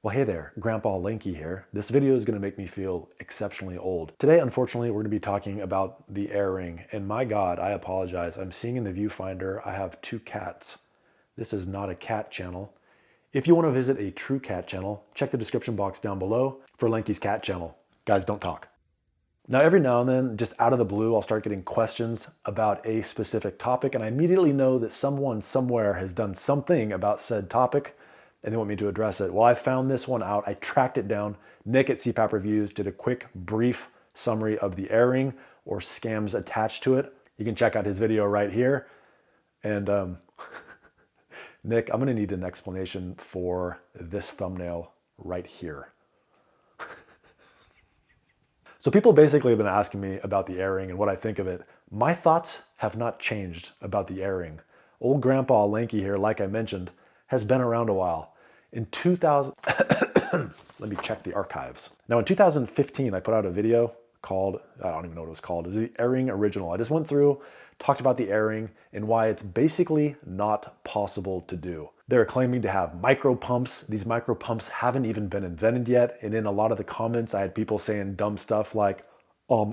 Well, hey there, Grandpa Lanky here. This video is going to make me feel exceptionally old. Today, unfortunately, we're going to be talking about the air ring. And my God, I apologize. I'm seeing in the viewfinder, I have two cats. This is not a cat channel. If you want to visit a true cat channel, check the description box down below for Lanky's cat channel. Guys, don't talk. Now, every now and then, just out of the blue, I'll start getting questions about a specific topic, and I immediately know that someone somewhere has done something about said topic, and they want me to address it. Well, I found this one out. I tracked it down. Nick at CPAP Reviews did a quick, brief summary of the air ring or scams attached to it. You can check out his video right here. And Nick, I'm gonna need an explanation for this thumbnail right here. So people basically have been asking me about the air ring and what I think of it. My thoughts have not changed about the air ring. Old Grandpa Lanky here, like I mentioned, has been around a while. In 2000, let me check the archives. Now in 2015, I put out a video called, I don't even know what it was called. It was the air ring original. I just went through, talked about the air ring and why it's basically not possible to do. They're claiming to have micro pumps. These micro pumps haven't even been invented yet. And in a lot of the comments, I had people saying dumb stuff like,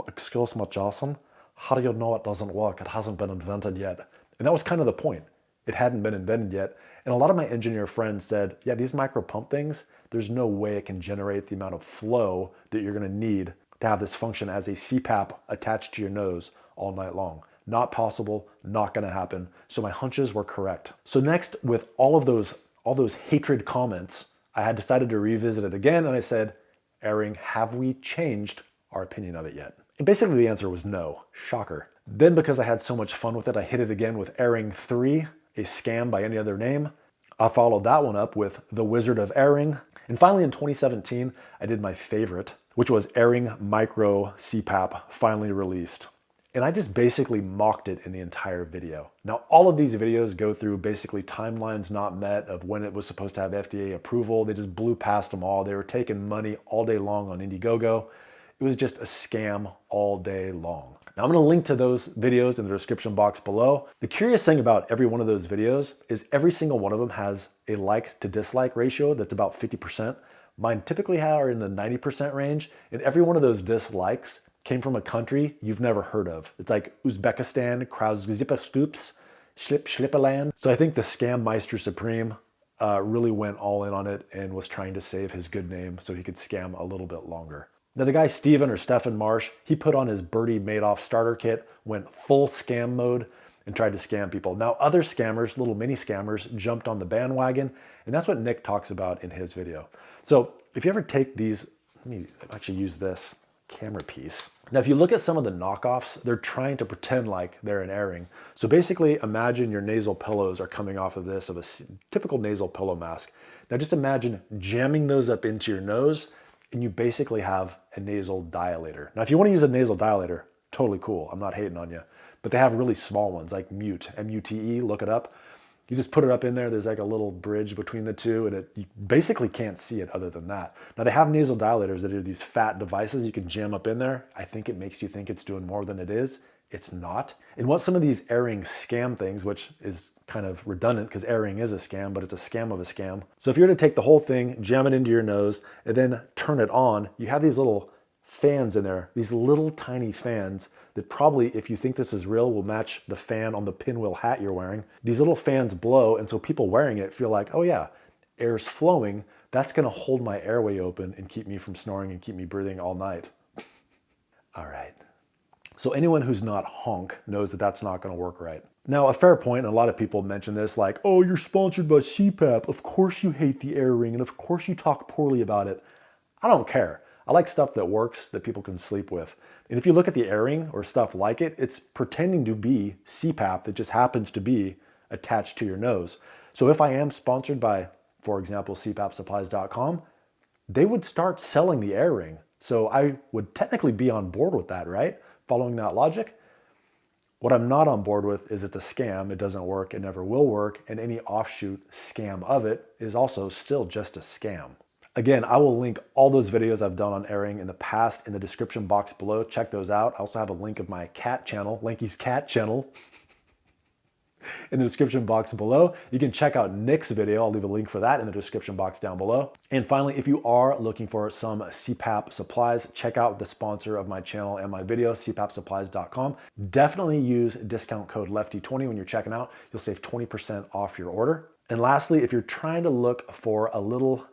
excuse me, Jason, how do you know it doesn't work? It hasn't been invented yet. And that was kind of the point. It hadn't been invented yet. And a lot of my engineer friends said, yeah, these micro pump things, there's no way it can generate the amount of flow that you're gonna need to have this function as a CPAP attached to your nose all night long. Not possible, not gonna happen. So my hunches were correct. So next, with all those hatred comments, I had decided to revisit it again, and I said, air ring, have we changed our opinion of it yet? And basically the answer was no. Shocker. Then because I had so much fun with it, I hit it again with air ring 3, a scam by any other name. I followed that one up with The Wizard of Air Ring. And finally in 2017, I did my favorite, which was Air Ring Micro CPAP, finally released. And I just basically mocked it in the entire video. Now, all of these videos go through basically timelines not met of when it was supposed to have FDA approval. They just blew past them all. They were taking money all day long on Indiegogo. It was just a scam all day long. Now I'm gonna link to those videos in the description box below. The curious thing about every one of those videos is every single one of them has a like to dislike ratio that's about 50%. Mine typically are in the 90% range, and every one of those dislikes came from a country you've never heard of. It's like Uzbekistan, Krauzipastoops, Schlippaland. So I think the Scam Meister Supreme really went all in on it and was trying to save his good name so he could scam a little bit longer. Now the guy Steven or Stephen Marsh, he put on his Birdie Madoff starter kit, went full scam mode and tried to scam people. Now other scammers, little mini scammers, jumped on the bandwagon, and that's what Nick talks about in his video. So if you ever take these, let me actually use this camera piece. Now if you look at some of the knockoffs, they're trying to pretend like they're an air ring. So basically imagine your nasal pillows are coming off of this, of a typical nasal pillow mask. Now just imagine jamming those up into your nose and you basically have a nasal dilator. Now, if you want to use a nasal dilator, totally cool. I'm not hating on you. But they have really small ones like Mute, M-U-T-E, look it up. You just put it up in there, there's like a little bridge between the two, and you basically can't see it other than that. Now, they have nasal dilators that are these fat devices you can jam up in there. I think it makes you think it's doing more than it is. It's not. And what some of these air ring scam things, which is kind of redundant because air ring is a scam, but it's a scam of a scam. So if you were to take the whole thing, jam it into your nose, and then turn it on, you have these little fans in there, these little tiny fans that probably, if you think this is real, will match the fan on the pinwheel hat you're wearing. These little fans blow, and so people wearing it feel like, oh yeah, air's flowing. That's gonna hold my airway open and keep me from snoring and keep me breathing all night. All right. So anyone who's not honk knows that that's not going to work right. Now, a fair point, and a lot of people mention this like, oh, you're sponsored by CPAP. Of course you hate the air ring, and of course you talk poorly about it. I don't care. I like stuff that works, that people can sleep with. And if you look at the air ring or stuff like it, it's pretending to be CPAP that just happens to be attached to your nose. So if I am sponsored by, for example, CPAPsupplies.com, they would start selling the air ring. So I would technically be on board with that, right? Following that logic. What I'm not on board with is it's a scam, it doesn't work, it never will work, and any offshoot scam of it is also still just a scam. Again, I will link all those videos I've done on air ring in the past in the description box below. Check those out. I also have a link of my cat channel, Lanky's cat channel. in the description box below. You can check out Nick's video. I'll leave a link for that in the description box down below. And finally, if you are looking for some CPAP supplies, check out the sponsor of my channel and my video, cpapsupplies.com. Definitely use discount code LEFTY20 when you're checking out. You'll save 20% off your order. And lastly, if you're trying to look for a little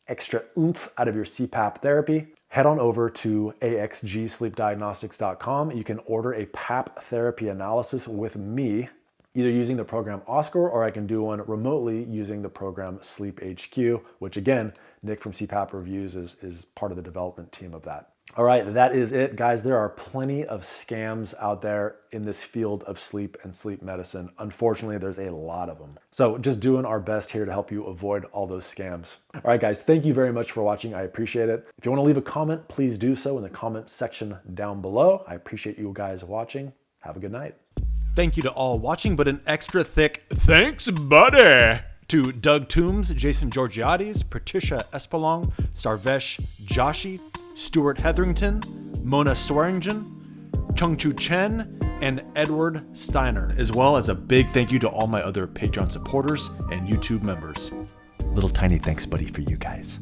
extra oomph out of your CPAP therapy, head on over to axgsleepdiagnostics.com. You can order a PAP therapy analysis with me, either using the program Oscar, or I can do one remotely using the program Sleep HQ, which again, Nick from CPAP Reviews is part of the development team of that. All right, that is it, guys. There are plenty of scams out there in this field of sleep and sleep medicine. Unfortunately, there's a lot of them. So just doing our best here to help you avoid all those scams. All right, guys, thank you very much for watching. I appreciate it. If you want to leave a comment, please do so in the comment section down below. I appreciate you guys watching. Have a good night. Thank you to all watching, but an extra thick thanks, buddy, to Doug Toombs, Jason Georgiades, Patricia Espelong, Sarvesh Joshi, Stuart Hetherington, Mona Swearingen, Chung-Chu Chen, and Edward Steiner, as well as a big thank you to all my other Patreon supporters and YouTube members. Little tiny thanks, buddy, for you guys.